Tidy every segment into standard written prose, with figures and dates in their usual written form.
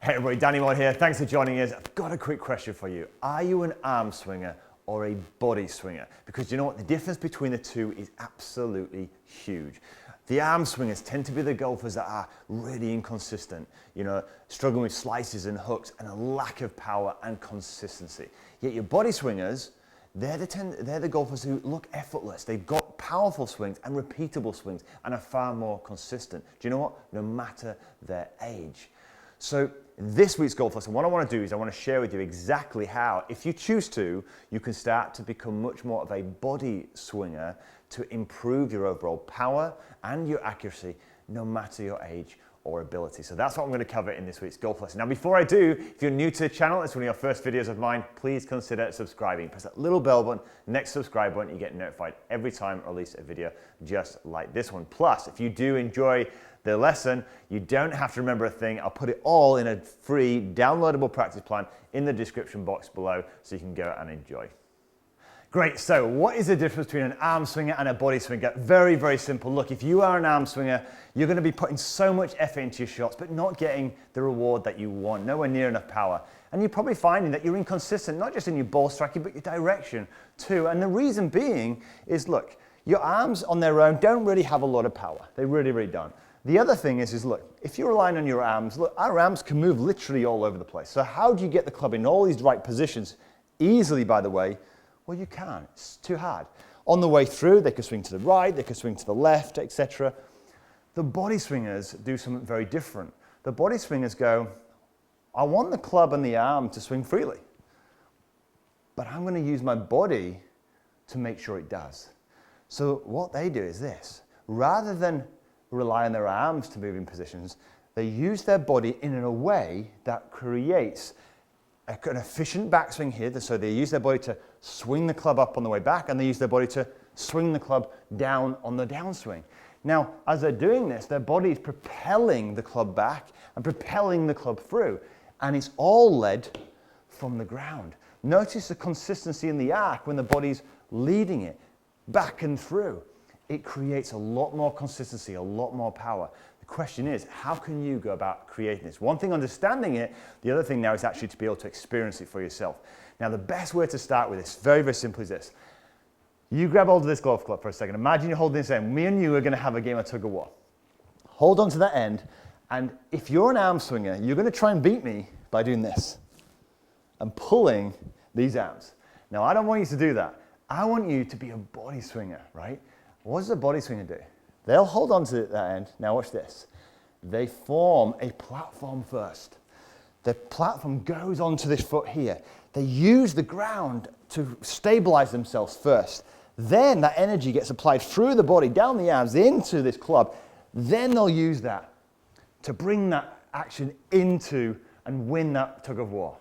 Hey everybody, Danny Maude here. Thanks for joining us. I've got a quick question for you. Are you an arm swinger or a body swinger? Because you know what? The difference between the two is absolutely huge. The arm swingers tend to be the golfers that are really inconsistent, struggling with slices and hooks and a lack of power and consistency. Yet your body swingers, they're the golfers who look effortless. They've got powerful swings and repeatable swings and are far more consistent. Do you know what? No matter their age. So this week's golf lesson, what I want to do is I want to share with you exactly how, if you choose to, you can start to become much more of a body swinger to improve your overall power and your accuracy, no matter your age or ability. So that's what I'm going to cover in this week's golf lesson. Now, before I do, if you're new to the channel, it's one of your first videos of mine, please consider subscribing. Press that little bell button, next subscribe button, you get notified every time I release a video just like this one. Plus, if you do enjoy the lesson, you don't have to remember a thing. I'll put it all in a free downloadable practice plan in the description box below so you can go and enjoy. Great, so what is the difference between an arm swinger and a body swinger? Very, very simple. Look, if you are an arm swinger, you're going to be putting so much effort into your shots, but not getting the reward that you want, nowhere near enough power. And you're probably finding that you're inconsistent, not just in your ball striking, but your direction too. And the reason being is, look, your arms on their own don't really have a lot of power. They really, really don't. The other thing is look, if you're relying on your arms, look, our arms can move literally all over the place. So how do you get the club in all these right positions easily, by the way? Well, you can't. It's too hard. On the way through, they could swing to the right, they could swing to the left, etc. The body swingers do something very different. The body swingers go, I want the club and the arm to swing freely, but I'm going to use my body to make sure it does. So what they do is this. Rather than rely on their arms to move in positions, they use their body in a way that creates an efficient backswing here. So they use their body to swing the club up on the way back, and they use their body to swing the club down on the downswing. Now, as they're doing this, their body is propelling the club back and propelling the club through, and it's all led from the ground. Notice the consistency in the arc when the body's leading it back and through. It creates a lot more consistency, a lot more power. The question is, how can you go about creating this? One thing, understanding it. The other thing now is actually to be able to experience it for yourself. Now, the best way to start with this, very, very simple, is this. You grab hold of this golf club for a second. Imagine you're holding this end. Me and you are going to have a game of tug-of-war. Hold on to that end, and if you're an arm swinger, you're going to try and beat me by doing this and pulling these arms. Now, I don't want you to do that. I want you to be a body swinger, right? What does a body swinger do? They'll hold on to that end. Now watch this. They form a platform first. The platform goes onto this foot here. They use the ground to stabilize themselves first. Then that energy gets applied through the body, down the arms, into this club. Then they'll use that to bring that action into and win that tug of war.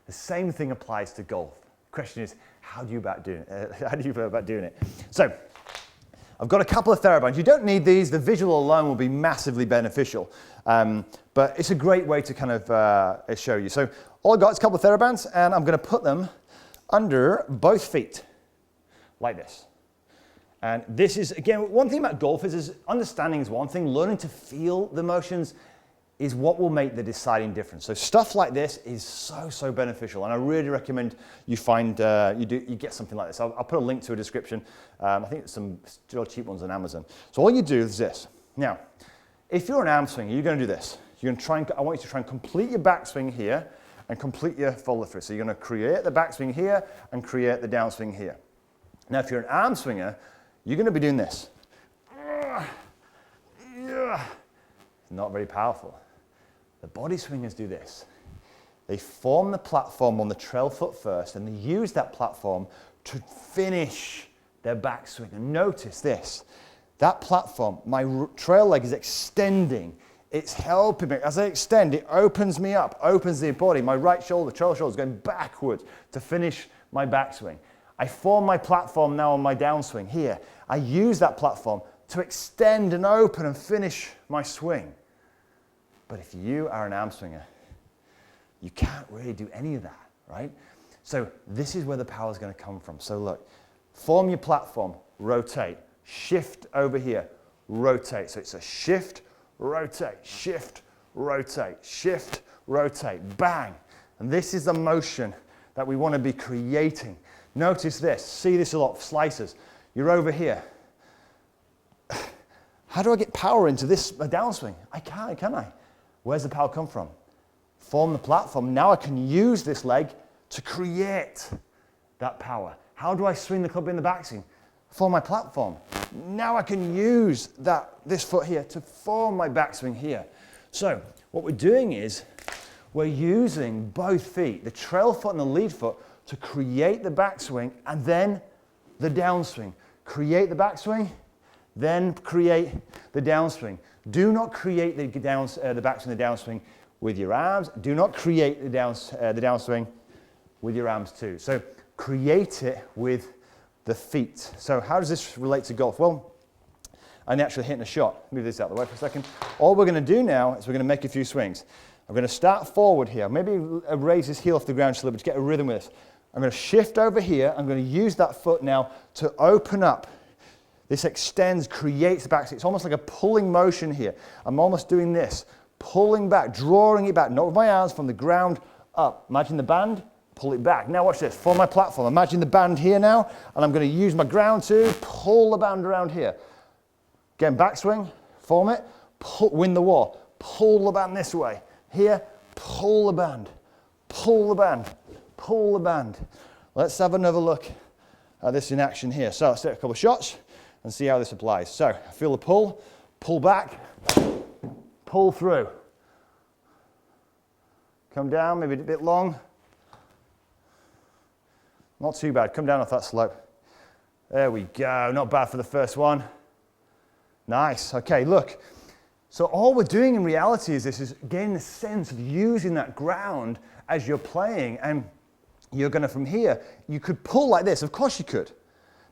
The same thing applies to golf. The question is, how do you go about doing it? So, I've got a couple of TheraBands. You don't need these. The visual alone will be massively beneficial. But it's a great way to kind of show you. So all I've got is a couple of TheraBands, and I'm going to put them under both feet, like this. And this is, again, one thing about golf is understanding is one thing. Learning to feel the motions is what will make the deciding difference. So stuff like this is so, so beneficial, and I really recommend you find, you get something like this. I'll put a link to a description. I think there's some still cheap ones on Amazon. So all you do is this. Now, if you're an arm swinger, you're going to do this. You're going to try and, I want you to try and complete your backswing here and complete your follow through. So you're going to create the backswing here and create the downswing here. Now, if you're an arm swinger, you're going to be doing this. Not very powerful. The body swingers do this. They form the platform on the trail foot first, and they use that platform to finish their backswing. And notice this. That platform, my trail leg is extending. It's helping me. As I extend, it opens me up, opens the body. My right shoulder, trail shoulder is going backwards to finish my backswing. I form my platform now on my downswing here. I use that platform to extend and open and finish my swing. But if you are an arm swinger, you can't really do any of that, right? So this is where the power is going to come from. So look, form your platform, rotate, shift over here, rotate. So it's a shift, rotate, shift, rotate, shift, rotate, bang. And this is the motion that we want to be creating. Notice this, see this a lot, slicers. You're over here. How do I get power into this downswing? I can't, can I? Where's the power come from? Form the platform. Now I can use this leg to create that power. How do I swing the club in the backswing? Form my platform. Now I can use this foot here to form my backswing here. So what we're doing is we're using both feet, the trail foot and the lead foot, to create the backswing and then the downswing. Create the backswing, then create the downswing. Do not create the backswing, the downswing with your arms. Do not create the downswing with your arms too. So create it with the feet. So how does this relate to golf? Well, I'm actually hitting a shot. Move this out of the way for a second. All we're going to do now is we're going to make a few swings. I'm going to start forward here. Maybe raise his heel off the ground just a little bit to get a rhythm with this. I'm going to shift over here. I'm going to use that foot now to open up. This extends, creates the backswing. It's almost like a pulling motion here. I'm almost doing this, pulling back, drawing it back, not with my arms, from the ground up. Imagine the band, pull it back. Now watch this, form my platform. Imagine the band here now, and I'm going to use my ground to pull the band around here. Again, backswing, form it, win the war. Pull the band this way. Here, pull the band, pull the band, pull the band. Let's have another look at this in action here. So let's take a couple of shots and see how this applies. So I feel the pull back, pull through. Come down, maybe a bit long. Not too bad, come down off that slope. There we go, not bad for the first one. Nice, okay, look. So all we're doing in reality is getting a sense of using that ground as you're playing, and you're gonna, from here, you could pull like this, of course you could.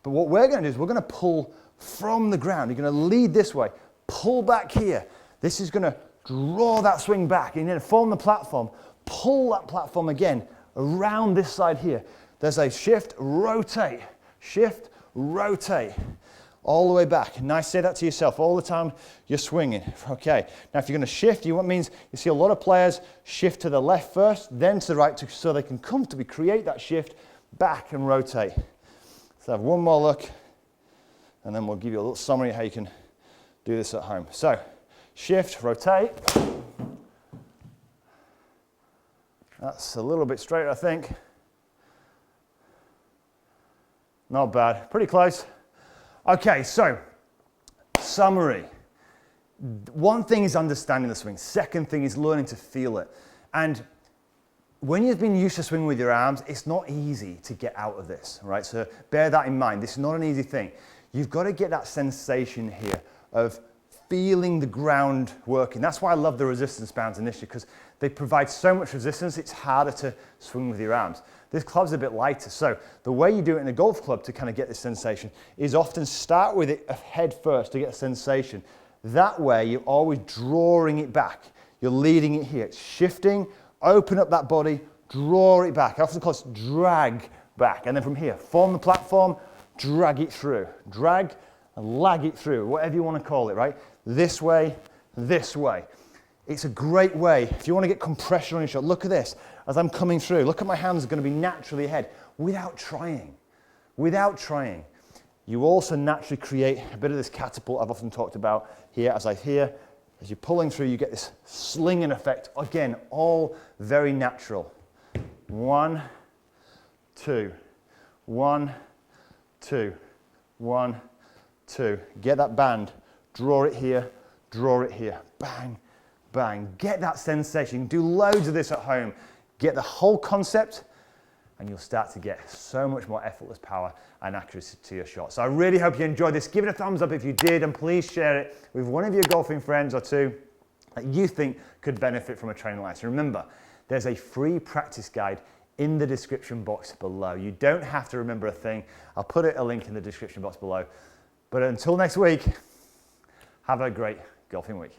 But what we're gonna do is we're gonna pull from the ground. You're gonna lead this way, pull back here. This is gonna draw that swing back, and then form the platform, pull that platform again around this side here. There's a shift, rotate, all the way back. Nice, say that to yourself all the time you're swinging. Okay, now if you're gonna shift, what means you see a lot of players shift to the left first, then to the right, so they can comfortably create that shift back and rotate. So have one more look, and then we'll give you a little summary of how you can do this at home. So, shift, rotate. That's a little bit straighter, I think. Not bad, pretty close. Okay, so, summary. One thing is understanding the swing. Second thing is learning to feel it. And when you've been used to swinging with your arms, it's not easy to get out of this, right? So bear that in mind. This is not an easy thing. You've got to get that sensation here of feeling the ground working. That's why I love the resistance bands initially, because they provide so much resistance, it's harder to swing with your arms. This club's a bit lighter, so the way you do it in a golf club to kind of get this sensation is often start with it head first to get a sensation. That way you're always drawing it back. You're leading it here. It's shifting, open up that body, draw it back. I often call it drag back. And then from here, form the platform, drag it through. Drag and lag it through, whatever you want to call it, right? This way, this way. It's a great way. If you want to get compression on your shot, look at this. As I'm coming through, look at my hands are going to be naturally ahead without trying. Without trying. You also naturally create a bit of this catapult I've often talked about here. As you're pulling through, you get this slinging effect. Again, all very natural. 1, 2, 1, 2, 1, 2. Get that band, draw it here, bang, bang. Get that sensation. Do loads of this at home. Get the whole concept, and you'll start to get so much more effortless power and accuracy to your shot. So I really hope you enjoyed this. Give it a thumbs up if you did, and please share it with one of your golfing friends or two that you think could benefit from a training like this. Remember, there's a free practice guide in the description box below. You don't have to remember a thing. I'll put a link in the description box below. But until next week, have a great golfing week.